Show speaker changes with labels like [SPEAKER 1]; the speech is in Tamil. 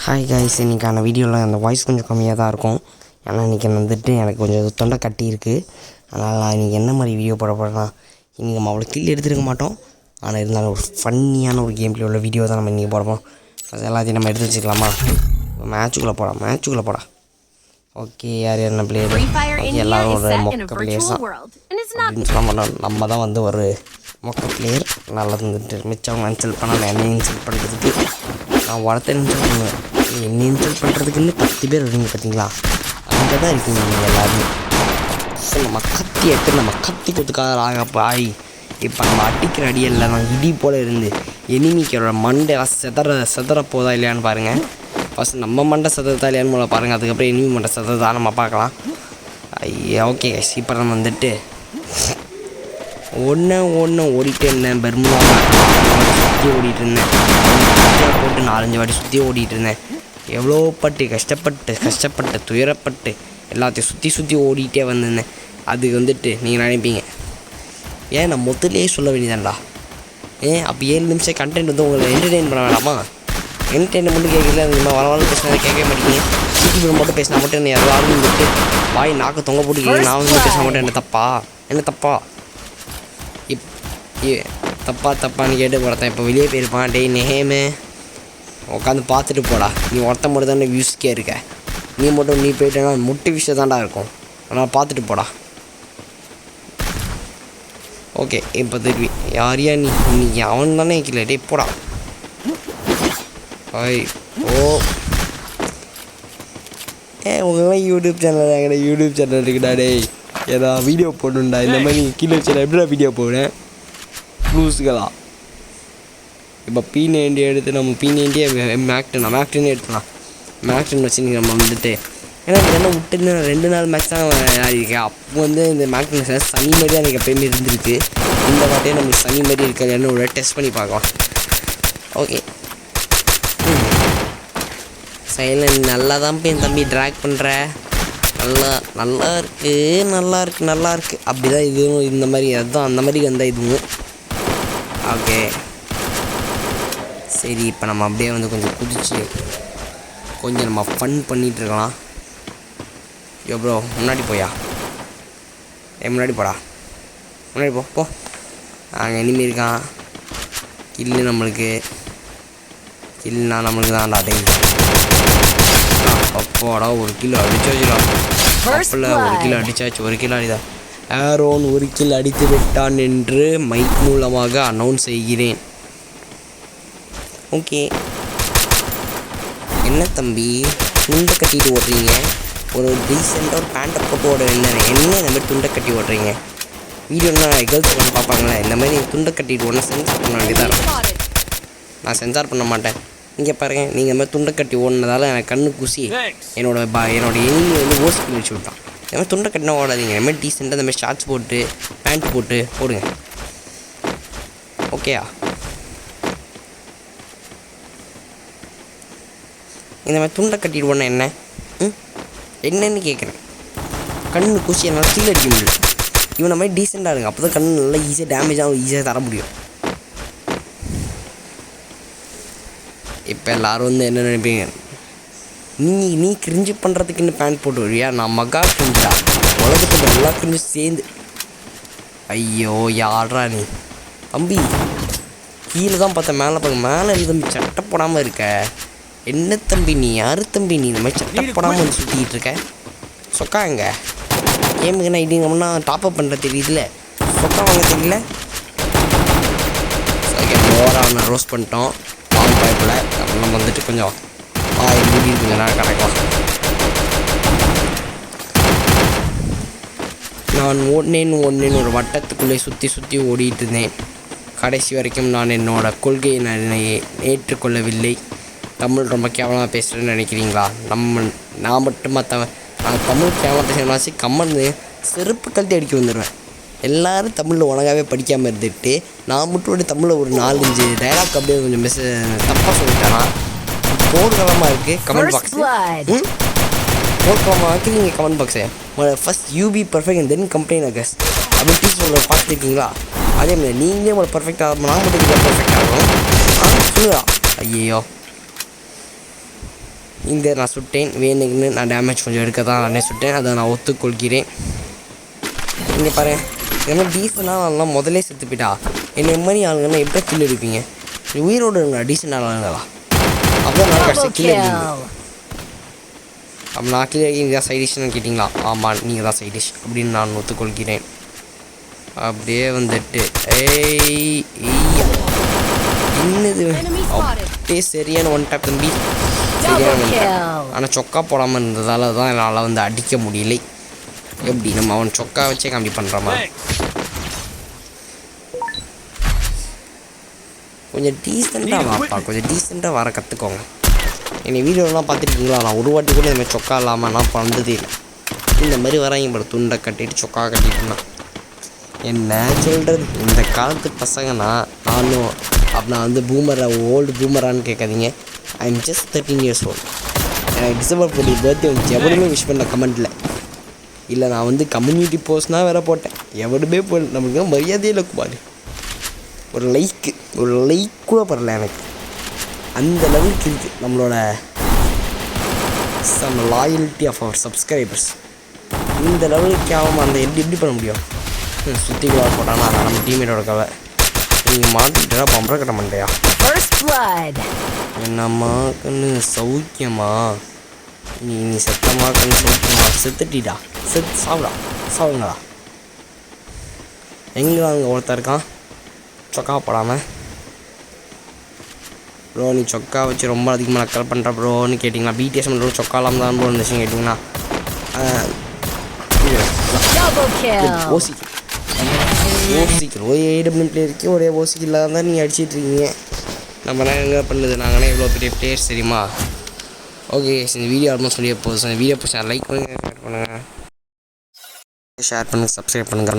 [SPEAKER 1] ஹாய் கைஸ், இன்றைக்கான வீடியோவில் அந்த வாய்ஸ் கொஞ்சம் கம்மியாக தான் இருக்கும். ஏன்னா இன்றைக்கி வந்துட்டு எனக்கு கொஞ்சம் தொண்டை கட்டி இருக்குது. அதனால் நான் இன்றைக்கி என்ன மாதிரி வீடியோ போட போகிறேன்னா, இன்றைக்கி நம்ம அவ்வளோ கில் எடுத்துருக்க மாட்டோம். ஆனால் இருந்தாலும் ஒரு ஃபன்னியான ஒரு கேம் பிளே உள்ள வீடியோ தான் நம்ம இன்றைக்கி போடுறோம். அது எல்லாத்தையும் நம்ம எடுத்து வச்சுக்கலாமா? மேட்சுக்குள்ளே போடா. ஓகே, யார் என்ன பிளேயர்? ஓகே, எல்லோரும் ஒரு மொக்க பிளேயர்ஸ் தான் அப்படின்னு சொல்ல மாட்டோம். நம்ம தான் வந்து ஒரு மொக்க பிளேயர். நல்லா இருந்துட்டு மிச்சம் இன்சல்ட் பண்ணால் என்னை இன்சல்ட் பண்ணுறதுக்கு நான் ஒருத்தர் இன்சல்ட் பண்ணுவேன். என்னை இன்சல்ட் பண்ணுறதுக்குன்னு 10 பேர் வருவீங்க பார்த்தீங்களா? அங்கே தான் இருக்கீங்க நீங்கள் எல்லோரும். ஸோ நம்ம கத்தி கொடுத்துக்காக பாய். இப்போ நம்ம அடிக்கிற அடியில் நான் இடி போல் இருந்து எனிமிக்கோட மண்டை செதற போதா இல்லையான்னு பாருங்கள். ஃபஸ்ட் நம்ம மண்டை செதறதா இல்லையான்னு போல பாருங்கள். அதுக்கப்புறம் எனிமி மண்டை செதறதா நம்ம பார்க்கலாம். ஐயா ஓகே, இப்போ நம்ம வந்துட்டு ஒன்று ஓடிட்டு இருந்தேன். பெர்முடா சுற்றி ஓடிட்டு இருந்தேன். போட்டு 4-5 வாட்டி சுற்றி ஓடிட்டு இருந்தேன். எவ்வளோ கஷ்டப்பட்டு துயரப்பட்டு எல்லாத்தையும் சுற்றி ஓடிட்டே வந்திருந்தேன். அதுக்கு வந்துட்டு நீங்கள் நினைப்பீங்க, ஏன் நான் முதலே சொல்ல வேண்டியதான்டா, அப்போ 7 நிமிஷம் கண்டென்ட் வந்து உங்களை என்டர்டெயின் பண்ண வேண்டாமா? என்டர்டெயின் மட்டும் கேட்கல, இந்த வளவாள பேசினா கேட்கவே மாட்டேங்க. யூடியூப்பில் மட்டும் பேசினா மட்டும் என்ன எல்லாரும் வந்துட்டு வாய் நாக்கு தொங்க போட்டு கேட்க, நான் வந்து பேசினா மட்டும் என்ன தப்பா தப்பான்னு கேட்டு ஒருத்தன் இப்போ வெளியே போயிருப்பான். டேய் நேமே உட்காந்து பார்த்துட்டு போடா. நீ ஒருத்தன் மட்டும் தானே வியூஸ்க்கே இருக்க. நீ போயிட்டேன்னா முட்டு விஷயம் தான்டா இருக்கும். ஆனால் பார்த்துட்டு போடா. ஓகே, இப்போ திருப்பி யாரையா நீ அவன் தானே கீழே. டே போடா. உங்களாம் யூடியூப் சேனல் இருக்குடா. டேய் ஏதா வீடியோ போடணுண்டா. இந்த மாதிரி கீழே வச்சுடா. எப்படிடா வீடியோ போடுறேன் லூஸுகளா? இப்போ P90 எடுத்து நம்ம P90 மேக்டன்னு எடுத்துலாம். மேக்டன் வச்சு நீங்கள் நம்ம வந்துட்டு ஏன்னா இதெல்லாம் விட்டு 2 நாள் மேக்ஸ் தான் ஆடிருக்கேன். அப்போ வந்து இந்த மேக்டன் சனி மாதிரி தான் எனக்கு எப்போயுமே இருந்திருக்கு. இந்த வாட்டியே நம்மளுக்கு சனி மாதிரி இருக்காதுன்னு ஒரு டெஸ்ட் பண்ணி பார்க்கலாம். ஓகே, சைலண்ட் நல்லா தான் போய் என் தம்பி ட்ராக் பண்ணுற. நல்லா இருக்கு. அப்படி தான் இதுவும் இந்த மாதிரி அதுதான் அந்த மாதிரி வந்தால் இதுவும் ஓகே. சரி, இப்போ நம்ம அப்படியே வந்து கொஞ்சம் குதிச்சு கொஞ்சம் நம்ம ஃபன் பண்ணிகிட்ருக்கலாம். ப்ரோ முன்னாடி போடா. முன்னாடி போ. அங்கே எனிமி இருக்கான். கில்லுனா நம்மளுக்கு தான்டா. அப்பாடா, ஒரு கிலோ அடிச்சாச்சுடா. ஒரு கிலோ அடிதான். ஆரோன் 1 கில் அடித்து விட்டான் என்று மைக் மூலமாக அனௌன்ஸ் செய்கிறேன். ஓகே, என்ன தம்பி துண்டை கட்டிட்டு ஓடுறீங்க? ஒரு டீசெண்டாக ஒரு பேண்ட்டை போட்டு ஓட என்ன இந்த மாதிரி துண்டை கட்டி ஓடுறீங்க? வீடியோன்னா கேர்ள்ஸ் வந்து பார்ப்பாங்களே. இந்த மாதிரி துண்டை கட்டிட்டு ஓடனா சென்சார் பண்ண வேண்டியதாக இருக்கும். நான் சென்சார் பண்ண மாட்டேன். இங்கே பாருங்கள், நீங்கள் இந்த மாதிரி துண்டை கட்டி ஓடினதால எனக்கு கண்ணு குசி என்னோட எனிமி வந்து ஓசி வச்சு விட்டான். இந்த மாதிரி துண்டை கட்டினா ஓடாதீங்க. இந்த மாதிரி டீசெண்டாக இந்த மாதிரி ஷார்ட்ஸ் போட்டு பேண்ட்டு போட்டு போடுங்க. ஓகேயா? இந்த மாதிரி துண்டை கட்டிட்டு ஓடனா என்னன்னு கேட்குறேன். கண்ணு குசி என்னால் கீழே அடிக்க முடியல. இவனை மாதிரி டீசெண்டாக இருங்க. அப்போ தான் கண்ணு நல்லா ஈஸியாக டேமேஜாகவும் ஈஸியாக தர முடியும். இப்போ எல்லோரும் வந்து என்ன நினைப்பீங்க, நீ கிரிஞ்சு பண்ணுறதுக்குன்னு பேண்ட் போட்டு வருவியா? நான் மகா கிரிஞ்சா, உலகத்துக்கு நல்லா கிரிஞ்சு சேர்ந்து. ஐயோ யாரா நீ தம்பி? கீழே தான் பார்த்தேன், மேலே தம்பி சட்டை போடாமல் இருக்க. என்ன தம்பி நீ? யாரு தம்பி நீ இந்த மாதிரி சட்டை போடாமல் வந்து சுற்றிக்கிட்டு இருக்க? சொக்காங்க கேமுக்கு நான் இடிங்கம்னா டாப்அப் பண்ணுற தெரியுதுல, சொக்கா வாங்க தெரியல. ஓவராக ரோஸ்ட் பண்ணிட்டோம் பைப்பில். அப்புறம் நம்ம வந்துட்டு கொஞ்சம் மூடி கொஞ்ச நேரம் கிடைக்கலாம். நான் ஓடினேன் ஒரு வட்டத்துக்குள்ளே சுற்றி ஓடிட்டு இருந்தேன். கடைசி வரைக்கும் நான் என்னோடய கொள்கையை நான் ஏற்றுக்கொள்ளவில்லை. தமிழ் ரொம்ப கேவலமாக பேசுகிறேன்னு நினைக்கிறீங்களா? நான் மட்டும் நான் தமிழ் கேவலம் பேசுகிறேன்னாச்சு கம்மன் செருப்பு கழுத்தி அடிக்க வந்துடுவேன். எல்லோரும் தமிழில் ஒழுங்காகவே படிக்காமல் இருந்துட்டு நான் மட்டும் தமிழில் ஒரு 4-5 டைலாக் அப்படியே கொஞ்சம் தப்பாக சொல்லிட்டேன்னா போர்க்களமாக இருக்குது. கமெண்ட் பாக்ஸ் போர்க்களமாக நீங்கள் comment box first you be perfect and then complaint against அப்படின்னு சொல்ல பார்த்துருக்கீங்களா? அதே மாதிரி நீங்களே உங்களை பர்ஃபெக்டாக நான் மட்டும் பர்ஃபெக்ட் ஆகும் சொல்லுடா. ஐயோ இங்கே நான் சுட்டேன் வேணுங்கன்னு, நான் டேமேஜ் கொஞ்சம் எடுக்க தான் நானே சுட்டேன், அதை நான் ஒத்துக்கொள்கிறேன். இங்கே பாரு, இந்த மாதிரி டீசெண்டாக ஆளுங்களாம் முதலே செத்து போயிட்டா என்னை மாதிரி ஆளுங்கள்லாம் எப்படி கில் எடுப்பீங்க? உயிரோடு இருங்க டீசெண்டாக ஆளுங்களா, அப்போ நான் கடைசி கில் எடுப்பீங்க. அப்போ நான் கில் நீங்கள் தான் சைடிஷ்னு கேட்டிங்களா? ஆமாம், நீங்கள் தான் சைடிஷ் அப்படின்னு நான் ஒத்துக்கொள்கிறேன். அப்படியே வந்துட்டு என்னது அப்படியே சரியான ஒன் டாப் தம்பி, சரியான ஒன் டாப். ஆனால் சொக்கா போடாமல் இருந்ததால் தான் என்னால் வந்து அடிக்க முடியலை. எப்படி நம்ம அவன் சொக்கா வச்சே காம்பி பண்ணுறாமா? கொஞ்சம் டீசெண்டாக வாப்பா, கொஞ்சம் டீசெண்டாக வர கற்றுக்கோங்க. என்னை வீடியோலாம் பார்த்துருக்கீங்களா? நான் ஒரு வாட்டி கூட இந்த மாதிரி சொக்கா இல்லாமல் நான் வந்ததே இல்லை. இந்த மாதிரி வராங்க பாரு, துண்டை கட்டிட்டு சொக்கா கட்டிட்டுனா என்ன சொல்கிறது? இந்த காலத்து பசங்கன்னா நானும் அப்படின்னா வந்து பூமரா, ஓல்டு பூமரான்னு கேட்காதீங்க. I am just 13 years old. எனக்கு டிசம்பர் 14 பர்த்டே வந்துச்சு, எவனுமே விஷ் பண்ண கமெண்ட்டில் இல்லை. நான் வந்து கம்யூனிட்டி போஸ்ட்னால் வேறு போட்டேன், எவனுமே நம்மளுக்கு மரியாதையில் பாரு. ஒரு லைக் கூட பரல எனக்கு. அந்த லெவலுக்கு இருக்குது நம்மளோட லாயல்ட்டி ஆஃப் அவர் சப்ஸ்கிரைபர்ஸ். இந்த லெவலுக்கு ஆகாமல் அந்த எப்படி பண்ண முடியும்? சுற்றி கூட போட்டானா அதான் நம்ம டீமேட்டோட கதை. நீங்கள் மாட்டிக்கிட்டா பம்பரை கட்ட மாட்டியா? என்னம்மா கண்ணு சௌக்கியமா? நீ செத்தம்மா கண்ணு சௌக்கியமா? செத்துட்டிடா, சாவுங்களா? எங்கே அங்கே ஒருத்தர் இருக்கான் சொக்கா போடாமல். ப்ரோ நீ சொக்கா வச்சு ரொம்ப அதிகமாக நக்கல் பண்ணுற ப்ரோன்னு கேட்டிங்களா? பிடிஎஸ் மட்டும் சொக்கா இல்லாமல் தான் ப்ரோ இருந்துச்சுன்னு கேட்டிங்கன்னா ஓசிக்கிறோம். ஏடபிள்யூ பிளேயருக்கு ஒரே ஓசிக்கு இல்லாத தான் நீங்கள் அடிச்சிட்ருக்கீங்க. நம்ம எங்கே பண்ணுது? நாங்களே இவ்வளோ பெரிய பிளேயர்ஸ் தெரியுமா? ஓகே, இந்த வீடியோ ஆல்மோஸ்ட் வெளியே போகுது. இந்த வீடியோ லைக் பண்ணுங்கள், ஷேர் பண்ணுங்கள், சப்ஸ்கிரைப் பண்ணுங்கள்.